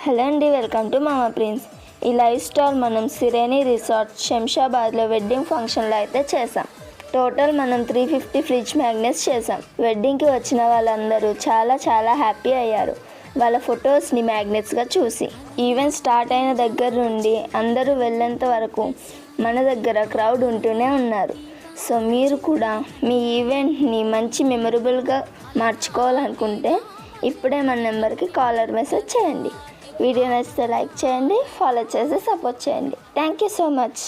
Hello అండి, welcome to మామా prince. ఈ లైఫ్ స్టైల్ మనం సిరేని రిసార్ట్ శంషాబాద్లో వెడ్డింగ్ ఫంక్షన్లో అయితే చేసాం. టోటల్ మనం 350 ఫ్రిడ్జ్ మ్యాగ్నెట్స్ చేసాం. వెడ్డింగ్కి వచ్చిన వాళ్ళందరూ చాలా హ్యాపీ అయ్యారు వాళ్ళ ఫొటోస్ని మ్యాగ్నెట్స్గా చూసి. ఈవెంట్ స్టార్ట్ అయిన దగ్గర నుండి అందరూ వెళ్ళేంత వరకు మన దగ్గర క్రౌడ్ ఉంటూనే ఉన్నారు. సో మీరు కూడా మీ ఈవెంట్ని మంచి మెమొరబుల్గా మార్చుకోవాలనుకుంటే ఇప్పుడే మన నెంబర్కి కాలర్ మెసేజ్ చేయండి. వీడియో నచ్చితే లైక్ చేయండి, ఫాలో చేసి సపోర్ట్ చేయండి. Thank you so much.